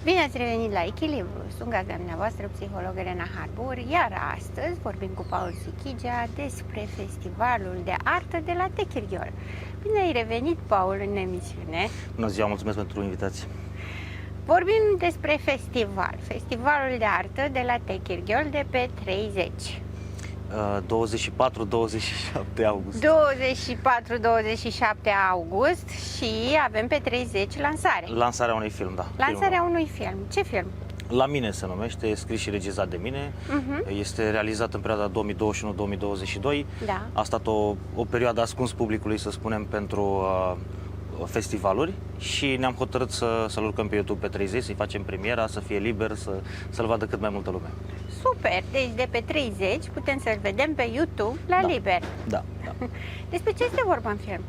Bine ați revenit la Echilibru. Sunt gazda dumneavoastră, psiholog Elena Harbur, iar astăzi vorbim cu Paul Sichigea despre festivalul de artă de la Techirghiol. Bine ai revenit, Paul, în emisiune. Bună ziua, mulțumesc pentru invitație. Vorbim despre festivalul de artă de la Techirghiol de pe 30. 24-27 august. 24-27 august și avem pe 30 lansare. Lansarea unui film, da. Lansarea unui film. Ce film? La mine se numește, e scris și regizat de mine. Este realizat în perioada 2021-2022. Da. A stat o perioadă ascuns publicului, să spunem, pentru festivaluri și ne-am hotărât să-l urcăm pe YouTube pe 30, să-i facem premiera, să fie liber, să-l vadă cât mai multă lume. Super! Deci de pe 30 putem să-l vedem pe YouTube la liber. Da. Despre ce este vorba în film?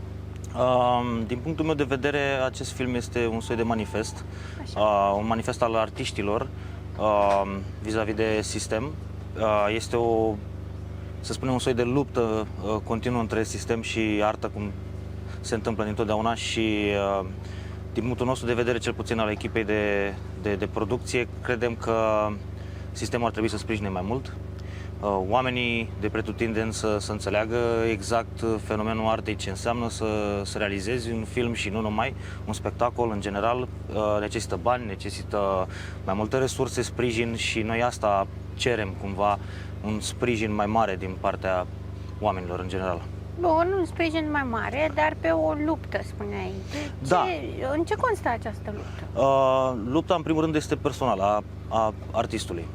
Din punctul meu de vedere, acest film este un soi de manifest, un manifest al artiștilor vis-a-vis de sistem. Este să spunem, un soi de luptă continuă între sistem și artă, cum se întâmplă întotdeauna, și din punctul nostru de vedere, cel puțin al echipei de producție, credem că sistemul ar trebui să sprijine mai mult. Oamenii de pretutindeni să înțeleagă exact fenomenul artei, ce înseamnă să realizezi un film și nu numai, un spectacol în general, necesită bani, necesită mai multe resurse, sprijin, și noi asta cerem cumva, un sprijin mai mare din partea oamenilor în general. Bun, un sprijin mai mare, dar pe o luptă, spuneai. În ce constă această luptă? Lupta, în primul rând, este personală, a artistului.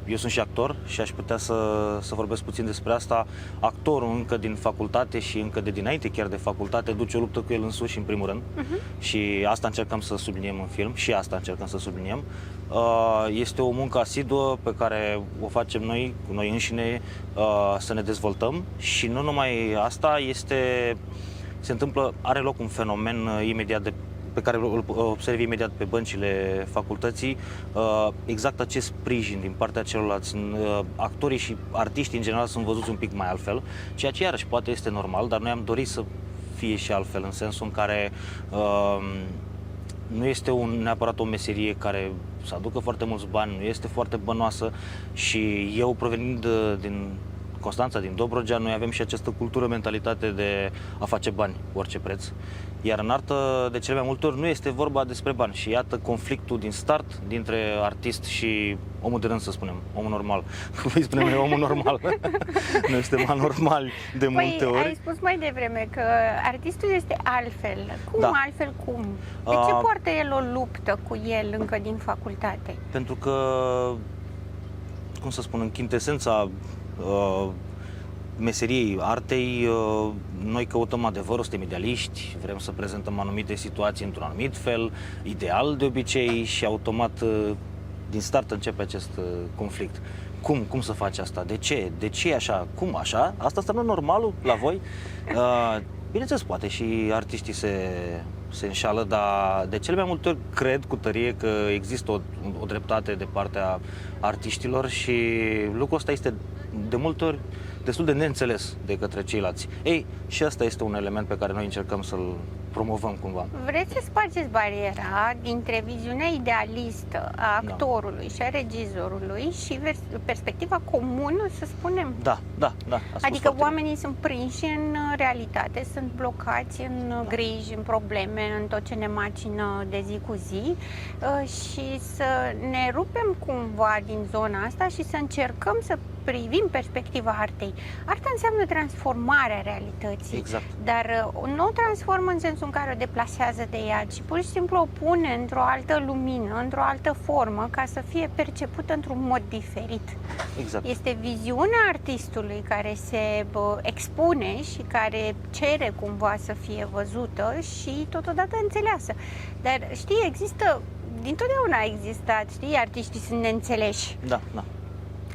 Eu sunt și actor și aș putea să vorbesc puțin despre asta. Actorul, încă din facultate și încă de dinainte chiar de facultate, duce o luptă cu el însuși, în primul rând. Și asta încercăm să subliniem în film, și asta încercăm să subliniem. Este o muncă asiduă pe care o facem noi, cu noi înșine, să ne dezvoltăm, și nu numai asta, se întâmplă, are loc un fenomen imediat pe care îl observi imediat pe băncile facultății, exact acest sprijin din partea celorlalți. Actorii și artiștii în general sunt văzuți un pic mai altfel, ceea ce iarăși poate este normal, dar noi am dorit să fie și altfel, în sensul în care nu este neapărat o meserie care să aducă foarte mulți bani, nu este foarte bănoasă, și eu, provenind din Constanța, din Dobrogea, noi avem și această cultură, mentalitate de a face bani cu orice preț. Iar în artă, de cele mai multe ori, nu este vorba despre bani. Și iată conflictul din start dintre artist și omul de rând, să spunem, omul normal. Cum îi spunem noi, omul normal. Noi suntem anormali de multe ori. Ai spus mai devreme că artistul este altfel. Altfel cum? De ce poartă el o luptă cu el încă din facultate? Pentru că, cum să spun, în chintesența meseriei artei, noi căutăm adevărul, suntem idealiști, vrem să prezentăm anumite situații într-un anumit fel, ideal de obicei, și automat din start începe acest conflict. Cum să faci asta? De ce? De ce e așa? Cum așa? Asta înseamnă normalul la voi? Bineînțeles, poate și artiștii se înșală, dar de cele mai multe ori cred cu tărie că există o dreptate de partea artiștilor, și lucrul ăsta este de multe ori destul de neînțeles de către ceilalți. Ei, și asta este un element pe care noi încercăm să-l promovăm cumva. Vreți să spargeți bariera dintre viziunea idealistă a actorului și a regizorului și perspectiva comună, să spunem? Da. Adică oamenii sunt prinși în realitate, sunt blocați în griji, în probleme, în tot ce ne macină de zi cu zi, și să ne rupem cumva din zona asta și să încercăm să privim perspectiva artei. Arta înseamnă transformarea realității, exact. Dar nu o transformă în sensul în care o deplasează de ea, ci pur și simplu o pune într-o altă lumină, într-o altă formă, ca să fie percepută într-un mod diferit. Exact. Este viziunea artistului care se expune și care cere cumva să fie văzută și totodată înțeleasă. Dar știi, dintotdeauna a existat, artiștii sunt neînțeleși. Da.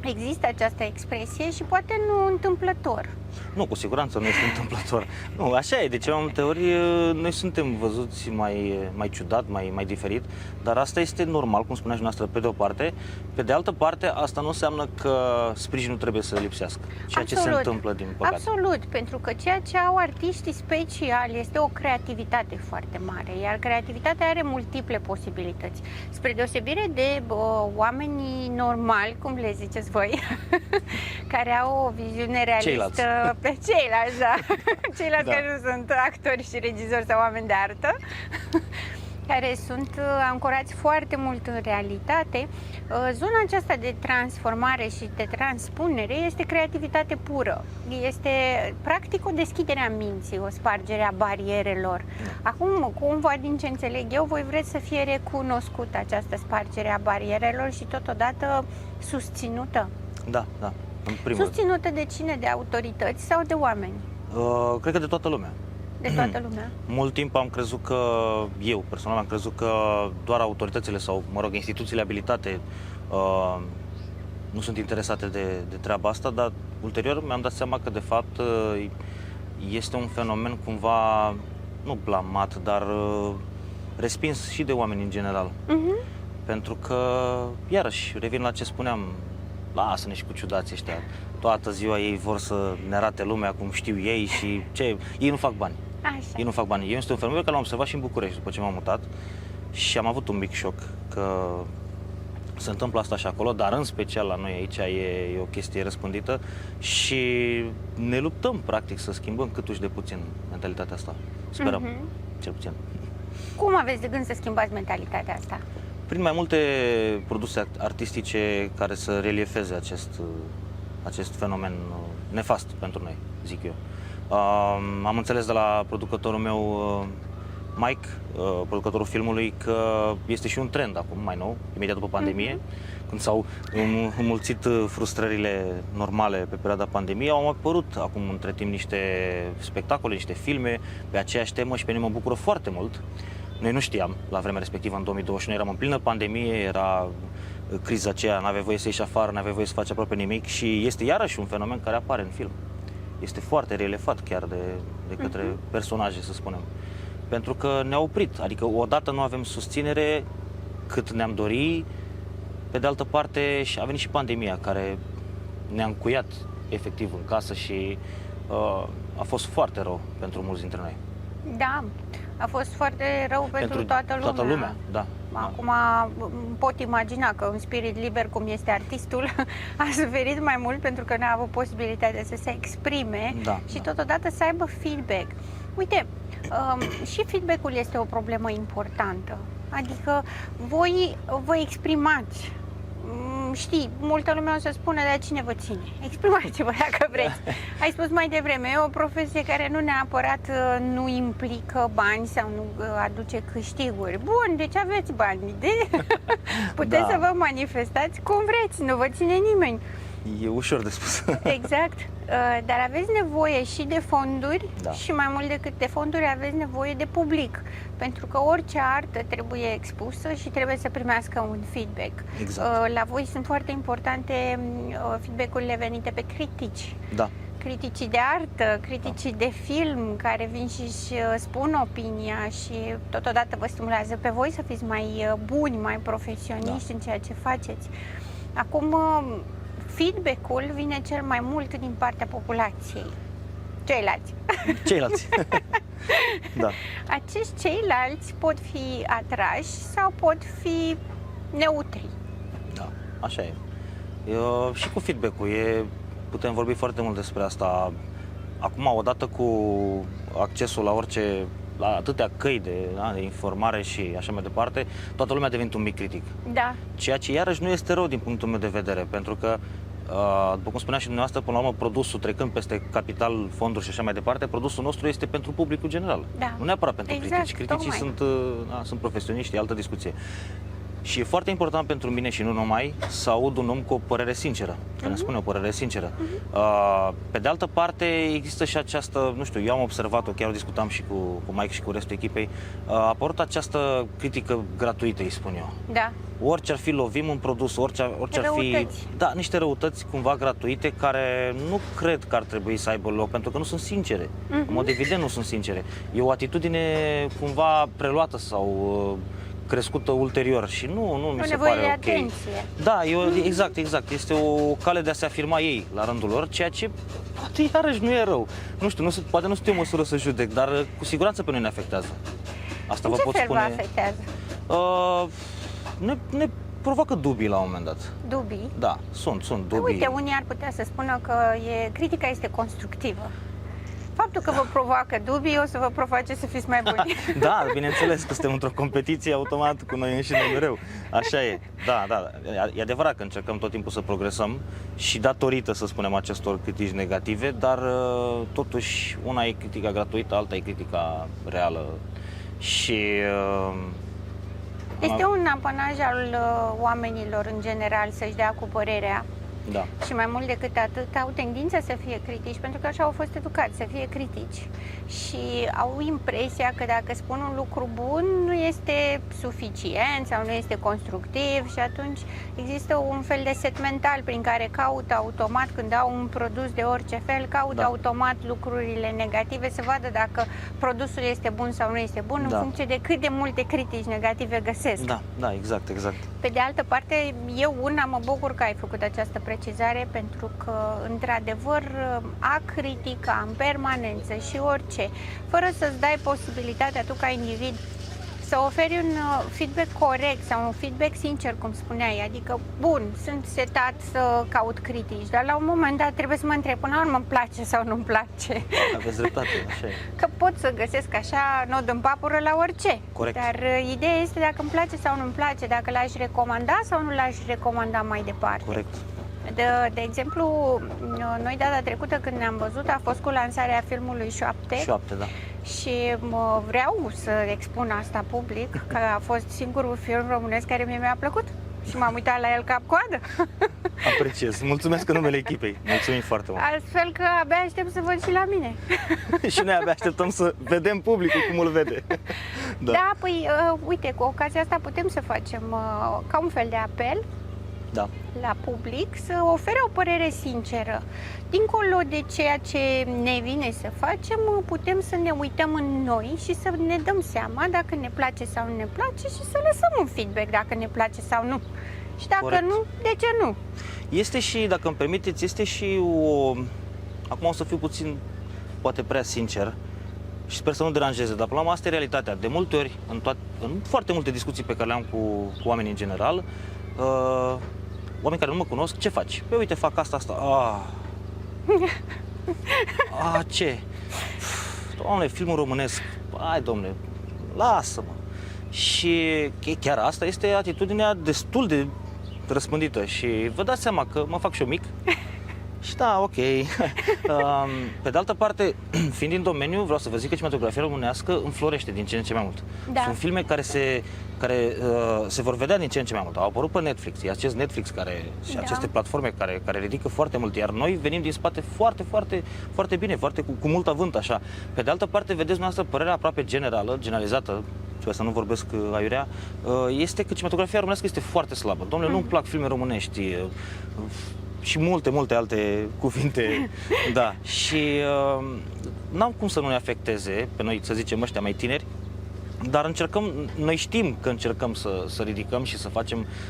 Există această expresie și poate nu întâmplător. Nu, cu siguranță nu este întâmplător. Nu, așa e, de ceva multe ori noi suntem văzuți mai ciudat, mai diferit, dar asta este normal, cum spunea și noastră, pe de o parte. Pe de altă parte, asta nu înseamnă că sprijinul trebuie să lipsească. Ceea ce se întâmplă, din păcate. Absolut, pentru că ceea ce au artiștii speciali este o creativitate foarte mare, iar creativitatea are multiple posibilități. Spre deosebire de oamenii normali, cum le ziceți voi, care au o viziune realistă pe ceilalți, da. Ceilalți care nu sunt actori și regizori sau oameni de artă, care sunt ancorați foarte mult în realitate. Zona aceasta de transformare și de transpunere este creativitate pură. Este practic o deschidere a minții, o spargere a barierelor. Acum, cumva, din ce înțeleg eu, voi vreți să fie recunoscută această spargere a barierelor și totodată susținută. Da, în primul Susținută de cine? De autorități sau de oameni? Cred că de toată lumea. De toată lumea. Mult timp am crezut că, eu personal am crezut că doar autoritățile sau, instituțiile abilitate nu sunt interesate de treaba asta, dar ulterior mi-am dat seama că de fapt este un fenomen cumva, nu blamat, dar respins și de oameni în general. Pentru că, iarăși, revin la ce spuneam, lasă-ne și cu ciudații ăștia. Toată ziua ei vor să ne arate lumea cum știu ei și ce... Ei nu fac bani. Așa. Ei nu fac bani. Eu este un fenomen pe care l-am observat și în București după ce m-am mutat și am avut un mic șoc că se întâmplă asta și acolo, dar în special la noi aici e o chestie răspândită și ne luptăm practic să schimbăm câtuși de puțin mentalitatea asta. Sperăm, cel puțin. Cum aveți de gând să schimbați mentalitatea asta? Prin mai multe produse artistice care să reliefeze acest fenomen nefast pentru noi, zic eu. Am înțeles de la producătorul meu, Mike, producătorul filmului, că este și un trend acum, mai nou, imediat după pandemie, când s-au înmulțit frustrările normale pe perioada pandemiei, au apărut acum între timp niște spectacole, niște filme pe aceeași temă și pe mine mă bucură foarte mult. Noi nu știam la vremea respectivă, în 2021, eram în plină pandemie, era criza aceea, n-aveai voie să ieși afară, n-aveai voie să faci aproape nimic și este iarăși un fenomen care apare în film. Este foarte relefat chiar de către personaje, să spunem. Pentru că ne-a oprit, adică odată nu avem susținere cât ne-am dori, pe de altă parte a venit și pandemia care ne-a încuiat efectiv în casă și a fost foarte rău pentru mulți dintre noi. Da, a fost foarte rău pentru toată lumea. Toată lumea, da. Acum pot imagina că un spirit liber cum este artistul a suferit mai mult pentru că n-a avut posibilitatea să se exprime și totodată să aibă feedback. Uite, și feedback-ul este o problemă importantă. Adică voi vă exprimați. Știi, multă lume o să spună, dar cine vă ține? Exprimați-vă dacă vreți. Ai spus mai devreme, e o profesie care nu neapărat nu implică bani sau nu aduce câștiguri. Bun, deci aveți bani. Puteți să vă manifestați cum vreți, nu vă ține nimeni. E ușor de spus. Exact, dar aveți nevoie și de fonduri și mai mult decât de fonduri aveți nevoie de public. Pentru că orice artă trebuie expusă și trebuie să primească un feedback. Exact. La voi sunt foarte importante feedback-urile venite pe critici. Da. Criticii de artă, criticii de film care vin și spun opinia și totodată vă stimulează pe voi să fiți mai buni, mai profesioniști în ceea ce faceți. Acum, feedback-ul vine cel mai mult din partea populației. Ceilalți. Da. Acești ceilalți pot fi atrași sau pot fi neutri. Da, așa e. Și cu feedback-ul putem vorbi foarte mult despre asta. Acum, odată cu accesul la atâtea căi de informare și așa mai departe, toată lumea a devenit un mic critic. Da. Ceea ce iarăși nu este rău din punctul meu de vedere, pentru că, după cum spunea și dumneavoastră, până la urmă, produsul, trecând peste capital, fonduri și așa mai departe, produsul nostru este pentru publicul general. Da. Nu neapărat pentru critici. Criticii tocmai. sunt profesioniști, e altă discuție. Și e foarte important pentru mine și nu numai să aud un om cu o părere sinceră, care îmi spune o părere sinceră. Pe de altă parte, există și această, nu știu, eu am observat-o, chiar o discutam și cu Mike și cu restul echipei, a apărut această critică gratuită, îi spun eu. Da. Orice ar fi, lovim un produs, orice ar fi... Răutăți. Da, niște răutăți cumva gratuite care nu cred că ar trebui să aibă loc, pentru că nu sunt sincere. În mod evident nu sunt sincere. E o atitudine cumva preluată sau crescută ulterior și nu mi se pare ok. Atenție. Da, exact. Este o cale de a se afirma ei la rândul lor, ceea ce poate iarăși nu e rău. Nu știu, poate nu sunt eu măsură să judec, dar cu siguranță pe noi ne afectează. Asta În vă ce pot fel spune. vă afectează? Ne provoacă dubii la un moment dat. Dubii? Da, sunt dubii. Uite, unii ar putea să spună că critica este constructivă. Faptul că vă provoacă dubii o să vă provoace să fiți mai buni. Da, bineînțeles că suntem într-o competiție automat cu noi înșine mereu. Așa e. Da. E adevărat că încercăm tot timpul să progresăm și datorită, să spunem, acestor critici negative, dar totuși una e critica gratuită, alta e critica reală. Și este un apanaj al oamenilor în general să-și dea cu părerea. Da. Și mai mult decât atât, au tendința să fie critici, pentru că așa au fost educați, să fie critici. Și au impresia că dacă spun un lucru bun, nu este suficient sau nu este constructiv și atunci există un fel de set mental prin care caută automat, când au un produs de orice fel, caută automat lucrurile negative, să vadă dacă produsul este bun sau nu este bun, în funcție de cât de multe critici negative găsesc. Da, exact. Pe de altă parte, eu mă bucur că ai făcut această precizare, pentru că, într-adevăr, a critica în permanență și orice, fără să-ți dai posibilitatea tu ca individ să oferi un feedback corect sau un feedback sincer, cum spuneai, adică, bun, sunt setat să caut critici, dar la un moment dat trebuie să mă întreb, până la urmă îmi place sau nu-mi place. Aveți dreptate, așa e. Că pot să găsesc așa nod în papură la orice. Corect. Dar ideea este dacă îmi place sau nu-mi place, dacă l-aș recomanda sau nu l-aș recomanda mai departe. Corect. De exemplu, noi data trecută când ne-am văzut a fost cu lansarea filmului Șoapte. Da. Și vreau să expun asta public, că a fost singurul film românesc care mi-a plăcut și m-am uitat la el cap-coadă. Apreciez. Mulțumesc în numele echipei. Mulțumim foarte mult. Astfel că abia aștept să văd și la mine. Și noi abia așteptăm să vedem publicul cum îl vede. Da, păi, uite, cu ocazia asta putem să facem ca un fel de apel la public să ofere o părere sinceră. Dincolo de ceea ce ne vine să facem, putem să ne uităm în noi și să ne dăm seama dacă ne place sau nu ne place și să lăsăm un feedback dacă ne place sau nu. Și dacă nu, de ce nu? Este și, dacă îmi permiteți, este și o... Acum o să fiu puțin, poate prea sincer, și sper să nu deranjeze, dar până la urmă asta e realitatea. De multe ori, în foarte multe discuții pe care le am cu oamenii în general, oameni care nu mă cunosc, ce faci? Păi uite, fac asta. Ce? Doamne, filmul românesc. Hai, domne, lasă-mă. Și chiar asta este atitudinea destul de răspândită și vă dați seama că mă fac și eu mic. Și da, ok. Pe de altă parte, fiind din domeniu, vreau să vă zic că cinematografia românească înflorește din ce în ce mai mult. Da. Sunt filme care se vor vedea din ce în ce mai mult. Au apărut pe Netflix, e acest Netflix și aceste platforme care ridică foarte mult, iar noi venim din spate foarte bine, cu mult avânt așa. Pe de altă parte, vedeți noastră părerea aproape generalizată, să nu vorbesc aiurea, este că cinematografia românească este foarte slabă. Dom'le, nu-mi plac filme românești și multe alte cuvinte, da. Și n-am cum să nu ne afecteze pe noi, să zicem, ăștia mai tineri, dar noi știm că încercăm să ridicăm și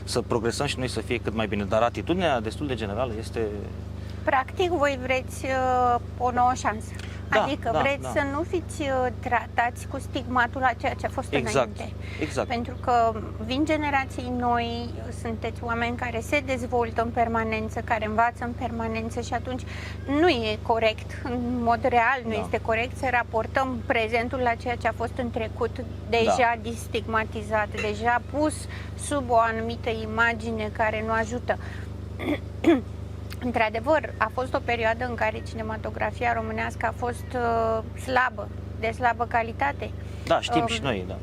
să progresăm și noi să fie cât mai bine, dar atitudinea destul de generală este... Practic, voi vreți o nouă șansă. Adică vreți să nu fiți tratați cu stigmatul a ceea ce a fost înainte. Exact. Pentru că vin generații noi, sunteți oameni care se dezvoltă în permanență, care învață în permanență și atunci nu e corect, în mod real nu este corect să raportăm prezentul la ceea ce a fost în trecut deja distigmatizat, deja pus sub o anumită imagine care nu ajută. Într-adevăr, a fost o perioadă în care cinematografia românească a fost slabă, de slabă calitate. Da, știm și noi, da.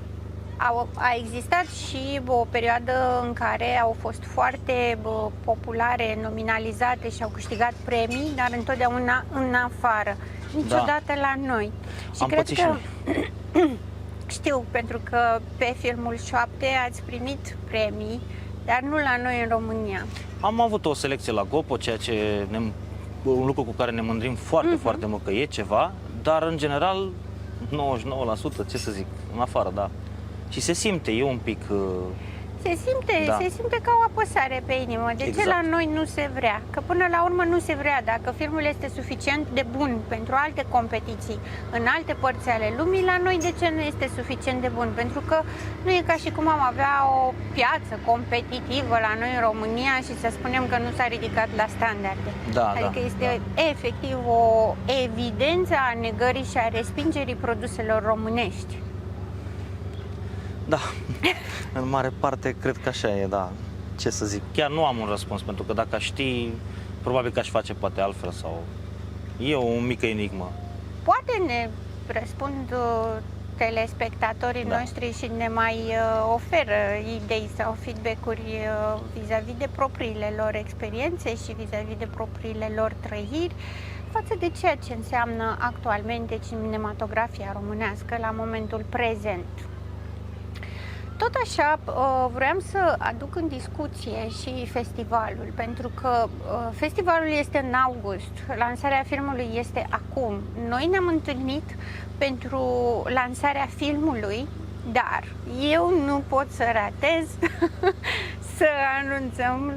A existat și o perioadă în care au fost foarte populare, nominalizate și au câștigat premii, dar întotdeauna în afară, niciodată la noi. Și Am pățit și noi. Știu, pentru că pe filmul Șoapte ați primit premii, dar nu la noi în România. Am avut o selecție la Gopo, ceea ce un lucru cu care ne mândrim foarte, foarte mult că e ceva, dar în general 99%, ce să zic, în afară, da. Și se simte, e un pic... Se simte ca o apăsare pe inimă. De ce la noi nu se vrea? Că până la urmă nu se vrea. Dacă filmul este suficient de bun pentru alte competiții în alte părți ale lumii, la noi de ce nu este suficient de bun? Pentru că nu e ca și cum am avea o piață competitivă la noi în România și să spunem că nu s-a ridicat la standarde. Adică este efectiv o evidență a negării și a respingerii produselor românești. Da, în mare parte cred că așa e, da. Ce să zic, chiar nu am un răspuns, pentru că dacă aș ști, probabil că aș face poate altfel sau... E o mică enigmă. Poate ne răspund telespectatorii noștri și ne mai oferă idei sau feedback-uri vis-a-vis de propriile lor experiențe și vis-a-vis de propriile lor trăiri față de ceea ce înseamnă actualmente cinematografia românească la momentul prezent. Tot așa, vreau să aduc în discuție și festivalul, pentru că festivalul este în august, lansarea filmului este acum. Noi ne-am întâlnit pentru lansarea filmului, dar eu nu pot să ratez să anunțăm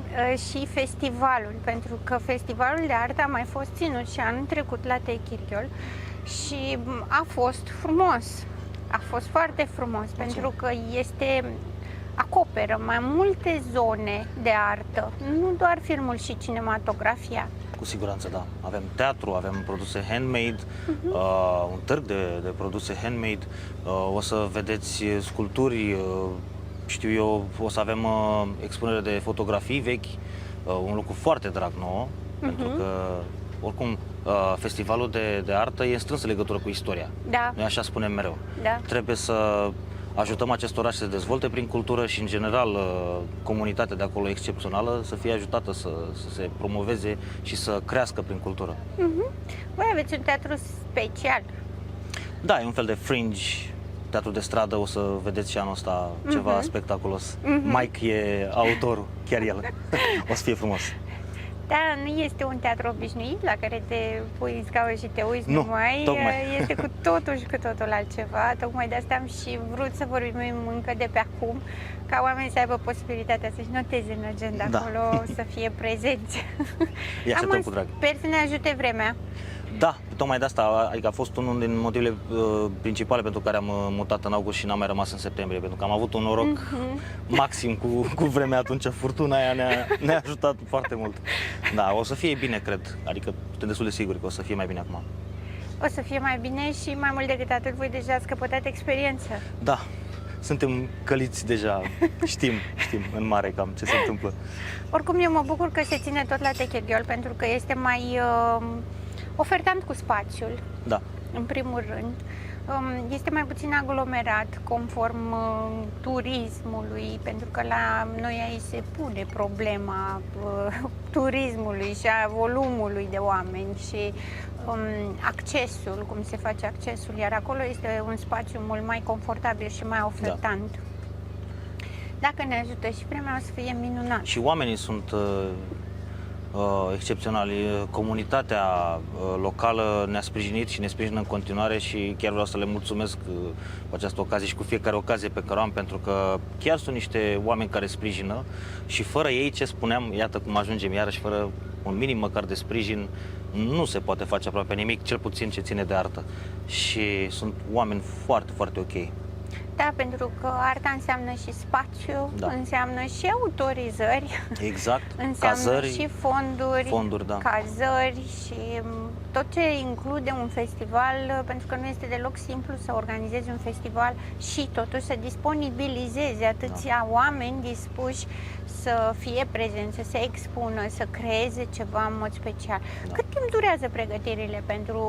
și festivalul, pentru că festivalul de artă a mai fost ținut și anul trecut la Techirghiol și a fost frumos. A fost foarte frumos, pentru că acoperă mai multe zone de artă, nu doar filmul și cinematografia. Cu siguranță, da. Avem teatru, avem produse handmade, un târg de produse handmade, o să vedeți sculpturi, știu eu, o să avem expunere de fotografii vechi, un lucru foarte drag nouă, pentru că oricum, festivalul de artă e în strânsă legătură cu istoria. Da. Noi așa spunem mereu. Da. Trebuie să ajutăm acest oraș să se dezvolte prin cultură și, în general, comunitatea de acolo excepțională să fie ajutată să se promoveze și să crească prin cultură. Voi aveți un teatru special. Da, e un fel de fringe, teatru de stradă, o să vedeți și anul ăsta ceva spectaculos. Mike e autorul, chiar el. O să fie frumos. Da, nu este un teatru obișnuit la care te pui în scaun și te uiți tocmai. Este cu totul și cu totul altceva. Tocmai de asta am și vrut să vorbim încă de pe acum, ca oamenii să aibă posibilitatea să-și noteze în agenda acolo, să fie prezenți. Îi așteptăm cu drag. Sper să ne ajute vremea. Da, tocmai de asta, adică a fost unul din motivele principale pentru care am mutat în august și n-am mai rămas în septembrie, pentru că am avut un noroc maxim cu vremea atunci, furtuna aia ne-a ajutat foarte mult. Da, o să fie bine, cred, adică suntem destul de siguri că o să fie mai bine acum. O să fie mai bine și mai mult decât atât, voi deja ați căpătat experiență. Da, suntem căliți deja, știm în mare cam ce se întâmplă. Oricum, eu mă bucur că se ține tot la Techirghiol, pentru că este mai ofertant cu spațiul, în primul rând. Este mai puțin aglomerat, conform turismului, pentru că la noi aici se pune problema turismului și a volumului de oameni și accesul, cum se face accesul, iar acolo este un spațiu mult mai confortabil și mai ofertant. Dacă ne ajută și vremea, o să fie minunat. Și oamenii sunt excepționali. Comunitatea locală ne-a sprijinit și ne sprijină în continuare și chiar vreau să le mulțumesc cu această ocazie și cu fiecare ocazie pe care o am, pentru că chiar sunt niște oameni care sprijină și fără ei, ce spuneam, iată cum ajungem iarăși, fără un minim măcar de sprijin, nu se poate face aproape nimic, cel puțin ce ține de artă. Și sunt oameni foarte, foarte ok. Da, pentru că arta înseamnă și spațiu, înseamnă și autorizări, înseamnă cazări, și fonduri, cazări și tot ce include un festival, pentru că nu este deloc simplu să organizezi un festival și totuși să disponibilizezi atâția oameni dispuși să fie prezenți, să se expună, să creeze ceva în mod special. Cât timp durează pregătirile pentru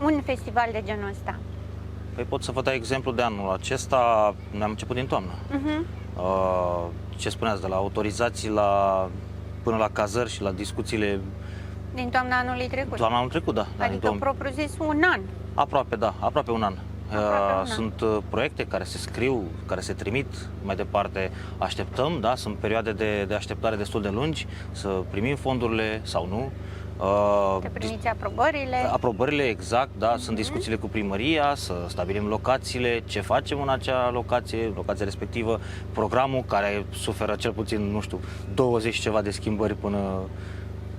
un festival de genul ăsta? Păi pot să vă dau exemplu de anul acesta, ne-am început din toamnă. Ce spuneați, de la autorizații până la cazări și la discuțiile Din toamna anului trecut. toamna anul trecut, da. Adică, propriu zis, un an. Aproape, da, aproape un an. Aproape un an. Sunt proiecte care se scriu, care se trimit mai departe, așteptăm, da, sunt perioade de așteptare destul de lungi, să primim fondurile sau nu. Să primiți aprobările. Aprobările, exact, da, sunt discuțiile cu primăria, să stabilim locațiile, ce facem în acea locația respectivă, programul care suferă cel puțin, nu știu, 20 ceva de schimbări până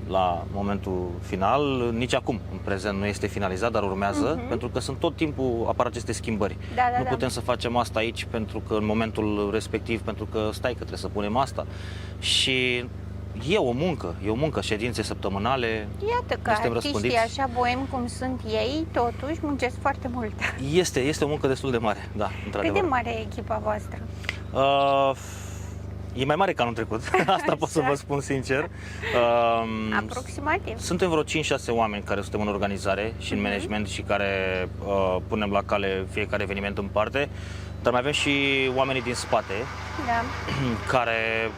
la momentul final. Nici acum, în prezent, nu este finalizat, dar urmează, pentru că sunt tot timpul apar aceste schimbări. Nu putem să facem asta aici pentru că în momentul respectiv, pentru că stai că trebuie să punem asta. Și e o muncă, ședințe săptămânale. Iată că artiștii așa boemi cum sunt ei, totuși muncesc foarte mult. Este o muncă destul de mare, da, într-adevăr. Cât de mare e echipa voastră? E mai mare ca anul trecut, asta pot să vă spun sincer. Aproximativ. Suntem vreo 5-6 oameni care suntem în organizare și în management și care punem la cale fiecare eveniment în parte. Dar mai avem și oamenii din spate, care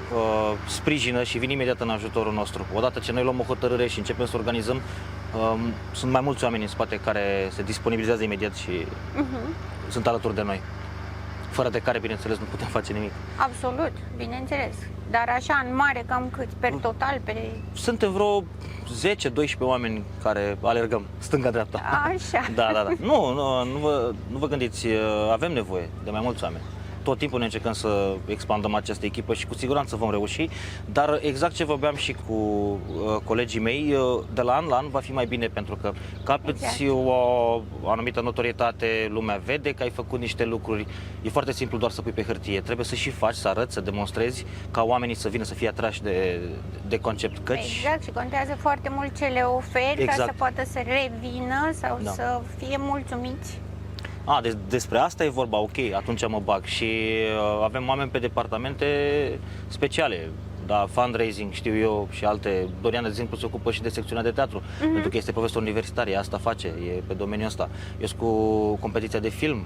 sprijină și vin imediat în ajutorul nostru. Odată ce noi luăm o hotărâre și începem să organizăm, sunt mai mulți oameni în spate care se disponibilizează imediat și sunt alături de noi. Fără de care, bineînțeles, nu putem face nimic. Absolut, bineînțeles. Dar așa, în mare, cam cât? Per total? Suntem vreo 10-12 oameni care alergăm stânga-dreapta. Așa. Da. Nu vă gândiți, avem nevoie de mai mulți oameni. Tot timpul ne încercăm să expandăm această echipă și cu siguranță vom reuși, dar exact ce vorbeam și cu colegii mei, de la an la an va fi mai bine, pentru că capeți o anumită notorietate, lumea vede că ai făcut niște lucruri, e foarte simplu doar să pui pe hârtie, trebuie să și faci, să arăți, să demonstrezi, ca oamenii să vină, să fie atrași de concept. Exact, și contează foarte mult ce le oferi, ca să poată să revină sau să fie mulțumiți. Despre asta e vorba, ok, atunci mă bag. Și avem oameni pe departamente speciale, da, fundraising, știu eu, și alte. Dorian, de exemplu, se ocupă și de secțiunea de teatru, pentru că este profesor universitar, ea asta face, e pe domeniul ăsta. Eu sunt cu competiția de film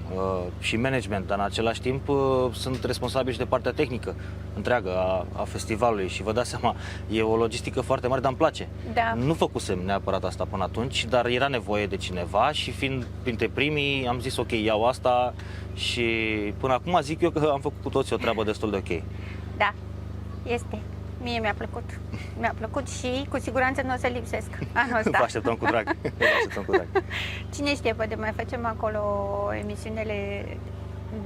și management, dar în același timp sunt responsabil și de partea tehnică întreagă a festivalului și vă dați seama, e o logistică foarte mare, dar îmi place. Da. Nu făcusem neapărat asta până atunci, dar era nevoie de cineva și fiind printre primii, am zis ok, iau asta și până acum zic eu că am făcut cu toții o treabă destul de ok. Da, este. Mie mi-a plăcut. Mi-a plăcut și cu siguranță nu o să lipsesc anul ăsta. Vă așteptăm cu drag. Cine știe, poate mai facem acolo emisiunile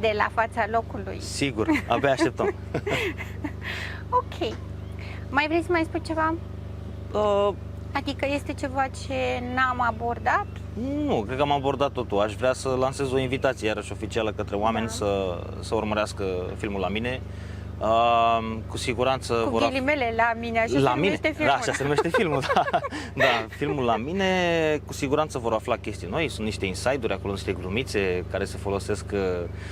de la fața locului. Sigur, abia așteptăm. Ok. Mai vrei să mai spui ceva? Adică este ceva ce n-am abordat? Nu, cred că am abordat totul. Aș vrea să lansez o invitație iarăși oficială către oameni să urmărească filmul la mine. Cu siguranță cu ghilimele la mine, așa se numește filmul. Da, așa se numește filmul, da, filmul la mine, cu siguranță vor afla chestii noi, sunt niște inside-uri acolo, niște glumițe care se folosesc,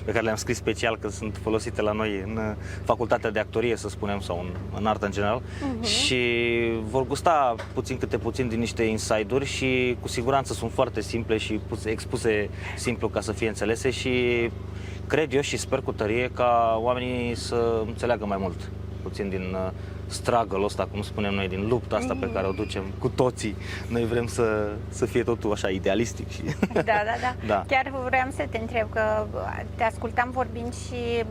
pe care le-am scris special, că sunt folosite la noi în facultatea de actorie, să spunem, sau în artă în general, și vor gusta puțin câte puțin din niște inside-uri și cu siguranță sunt foarte simple și expuse simplu ca să fie înțelese și cred eu și sper cu tărie ca oamenii să înțeleagă mai mult, puțin din struggle-ul ăsta, cum spunem noi, din lupta asta pe care o ducem cu toții. Noi vrem să fie totul așa idealistic. Da. Chiar vreau să te întreb, că te ascultam vorbind și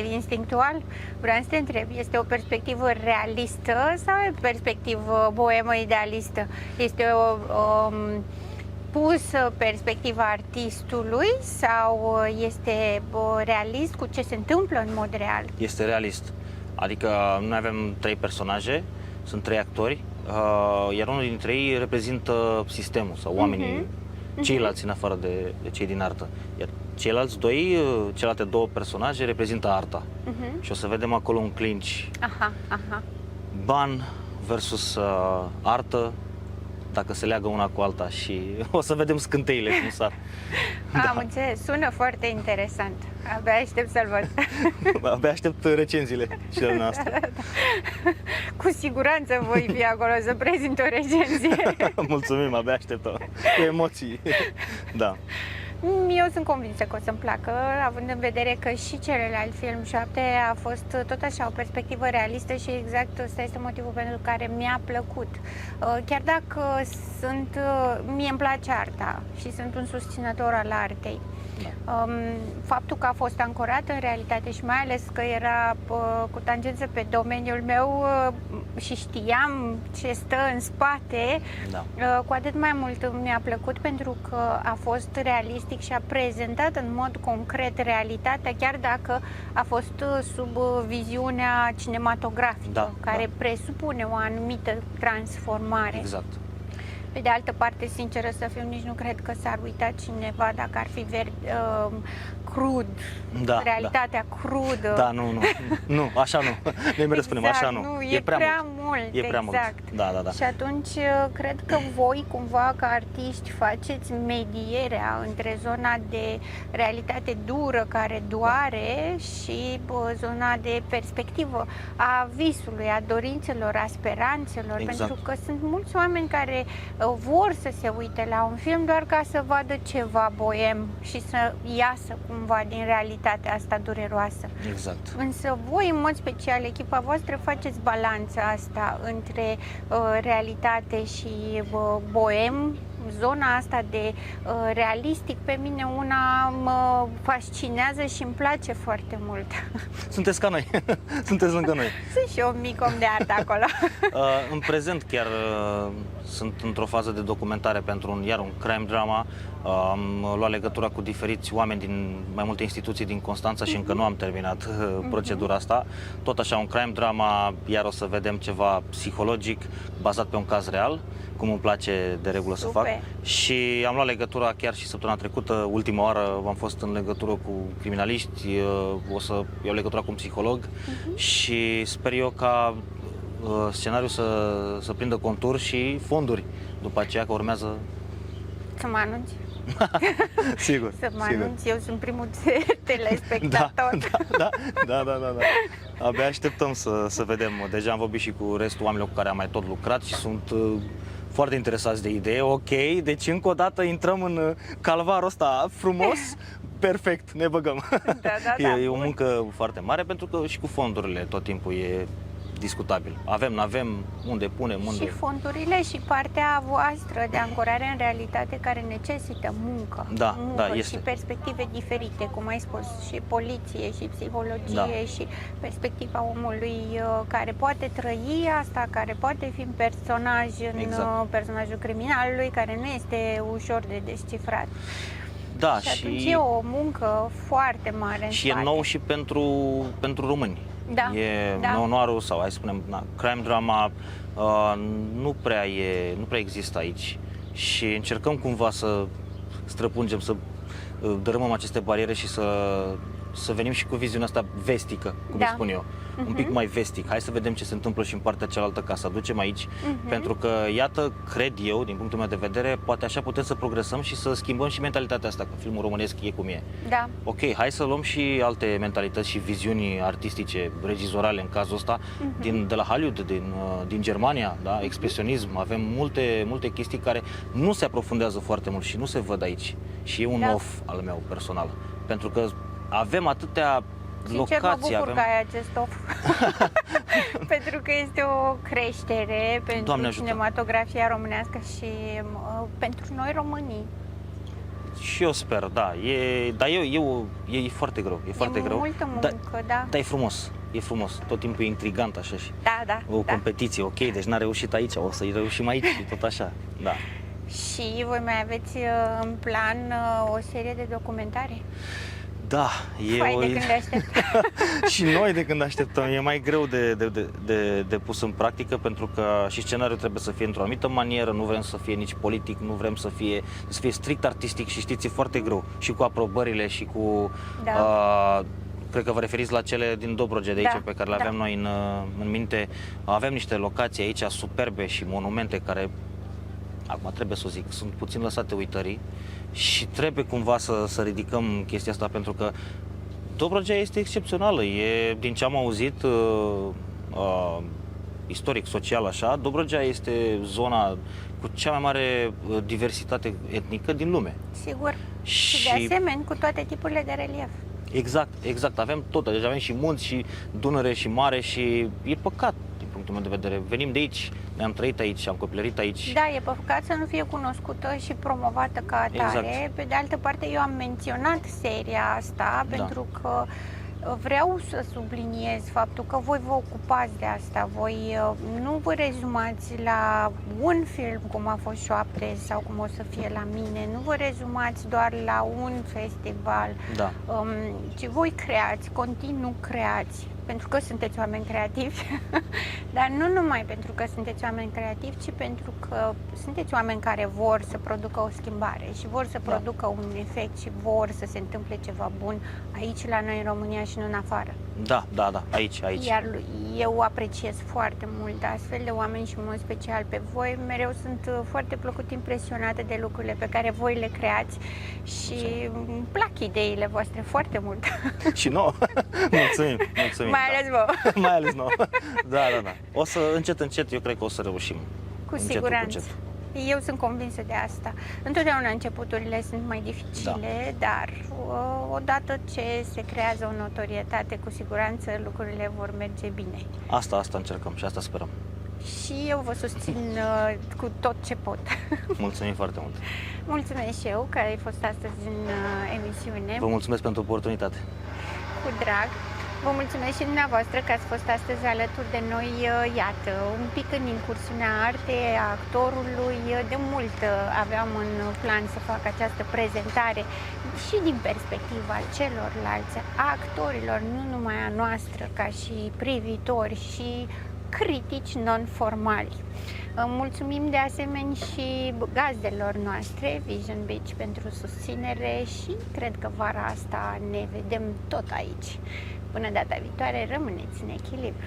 e instinctual, vreau să te întreb, este o perspectivă realistă sau e o perspectivă boemă idealistă? Este pus perspectiva artistului sau este realist cu ce se întâmplă în mod real? Este realist. Adică noi avem 3 personaje, sunt 3 actori, iar unul dintre ei reprezintă sistemul sau oamenii, ceilalți în afară de cei din artă. Iar celelalte 2 personaje reprezintă arta. Și o să vedem acolo un clinch. Ban versus artă, dacă se leagă una cu alta, și o să vedem scânteile cum sar. Am înțeles, sună foarte interesant. Abia aștept să-l văd. Abia aștept recenziile și ale noastre. Cu siguranță voi fi acolo să prezint o recenzie. Mulțumim, abia aștept cu emoții. Da. Eu sunt convinsă că o să-mi placă, având în vedere că și celălalt film 7 a fost tot așa o perspectivă realistă și exact ăsta este motivul pentru care mi-a plăcut. Chiar dacă mie îmi place arta și sunt un susținător al artei. Faptul că a fost ancorat în realitate și mai ales că era cu tangență pe domeniul meu și știam ce stă în spate, cu atât mai mult mi-a plăcut pentru că a fost realistic și a prezentat în mod concret realitatea, chiar dacă a fost sub viziunea cinematografică, care presupune o anumită transformare. Exact. Pe de altă parte, sinceră să fiu, nici nu cred că s-ar uita cineva dacă ar fi crud, realitatea crudă. Da, nu, așa nu. Noi mereu spunem, așa nu. E prea mult. E prea mult. Da. Și atunci cred că voi, cumva, ca artiști, faceți medierea între zona de realitate dură, care doare, și zona de perspectivă a visului, a dorințelor, a speranțelor. Exact. Pentru că sunt mulți oameni care vor să se uite la un film doar ca să vadă ceva boem și să iasă cumva din realitatea asta dureroasă. Exact. Însă voi, în mod special, echipa voastră, faceți balanța asta între realitate și boem. Zona asta de realistic pe mine una mă fascinează și îmi place foarte mult. Sunteți ca noi, sunteți lângă noi. Sunt și eu un mic om de artă acolo. În prezent chiar sunt într-o fază de documentare pentru un crime drama. Am luat legătura cu diferiți oameni din mai multe instituții din Constanța și încă nu am terminat procedura asta. Tot așa un crime drama, iar o să vedem ceva psihologic bazat pe un caz real, cum îmi place de regulă să fac. Și am luat legătura chiar și săptămâna trecută, ultima oară am fost în legătură cu criminaliști, o să iau legătura cu un psiholog și sper eu ca scenariul să prindă contur și fonduri după aceea, că urmează... Să mă anunți? Sigur. Să mă anunți, eu sunt primul telespectator. Da. Abia așteptăm să vedem. Deja am vorbit și cu restul oamenilor cu care am mai tot lucrat și sunt foarte interesați de idee. Ok, deci încă o dată intrăm în calvarul ăsta frumos. Perfect, ne băgăm. E o muncă foarte mare, pentru că și cu fondurile tot timpul e discutabil. Avem, n-avem, unde punem, unde... Și fondurile și partea voastră de ancorare în realitate, care necesită muncă. Da, este. Și perspective diferite, cum ai spus, și poliție, și psihologie, și perspectiva omului care poate trăi asta, care poate fi un personaj în personajul criminalului, care nu este ușor de descifrat. Da, și atunci e o muncă foarte mare în și spate. E nou și pentru români. Neonoarul sau, hai să spunem, crime drama nu prea există aici și încercăm cumva să străpungem, să dărâmăm aceste bariere și să venim și cu viziunea asta vestică, cum îi spun eu. Un pic mai vestic. Hai să vedem ce se întâmplă și în partea cealaltă, ca să aducem aici. Pentru că, iată, cred eu, din punctul meu de vedere, poate așa putem să progresăm și să schimbăm și mentalitatea asta, că filmul românesc e cum e. Da. Ok, hai să luăm și alte mentalități și viziuni artistice, regizorale în cazul ăsta, de la Hollywood, din Germania, da? Expresionism. Avem multe chestii care nu se aprofundează foarte mult și nu se văd aici. Și e un off al meu personal. Pentru că avem atâtea Sincer, mă bucur că ai acest off. Pentru că este o creștere pentru cinematografia românească și pentru noi românii. Și eu sper, dar e foarte greu, e foarte greu. Multă muncă, Dar e frumos, e frumos, tot timpul e intrigant așa și o competiție, ok, deci n-a reușit aici, o să-i reușim aici și tot așa, da. Și voi mai aveți în plan o serie de documentare? Da, de când așteptăm. Și noi de când așteptăm. E mai greu de pus în practică, pentru că și scenariul trebuie să fie într-o anumită manieră, nu vrem să fie nici politic, nu vrem să fie strict artistic și știți, e foarte greu. Și cu aprobările și cu... cred că vă referiți la cele din Dobrogea de aici, pe care le avem noi în minte. Avem niște locații aici superbe și monumente care, acum trebuie să o zic, sunt puțin lăsate uitării. Și trebuie cumva să ridicăm chestia asta, pentru că Dobrogea este excepțională. Din ce am auzit, istoric, social, așa, Dobrogea este zona cu cea mai mare diversitate etnică din lume. Sigur. Și de asemenea cu toate tipurile de relief. Exact, exact. Avem tot. Deci avem și munți, și Dunăre, și mare, și e păcat, din punctul meu de vedere. Venim de aici, ne-am trăit aici, am copilărit aici. Da, e păcat să nu fie cunoscută și promovată ca atare. Exact. Pe de altă parte, eu am menționat seria asta pentru că vreau să subliniez faptul că voi vă ocupați de asta, voi nu vă rezumați la un film cum a fost Șoapte sau cum o să fie la mine, nu vă rezumați doar la un festival, Da. ci voi creați, continuu creați, pentru că sunteți oameni creativi, dar nu numai pentru că sunteți oameni creativi, ci pentru că sunteți oameni care vor să producă o schimbare și vor să producă un efect și vor să se întâmple ceva bun aici la noi în România și nu în afară. Da, aici. Iar eu apreciez foarte mult astfel de oameni și în mod special pe voi. Mereu sunt foarte plăcut impresionată de lucrurile pe care voi le creați și îmi plac ideile voastre foarte mult. Și nouă. Mulțumim. Mai ales vouă. Mai ales nouă. Da. O să încet, eu cred că o să reușim. Cu siguranță. Eu sunt convinsă de asta. Întotdeauna începuturile sunt mai dificile, dar odată ce se creează o notorietate, cu siguranță lucrurile vor merge bine. Asta încercăm și asta sperăm. Și eu vă susțin cu tot ce pot. Mulțumim foarte mult. Mulțumesc și eu că ai fost astăzi în emisiune. Vă mulțumesc pentru oportunitate. Cu drag. Vă mulțumesc și dumneavoastră că ați fost astăzi alături de noi, iată, un pic în incursiunea artei a actorului. De mult aveam în plan să fac această prezentare și din perspectiva celorlalți, a actorilor, nu numai a noastră, ca și privitori și critici non-formali. Mulțumim de asemenea și gazdelor noastre, Vision Beach, pentru susținere și cred că vara asta ne vedem tot aici. Până data viitoare, rămâneți în echilibru!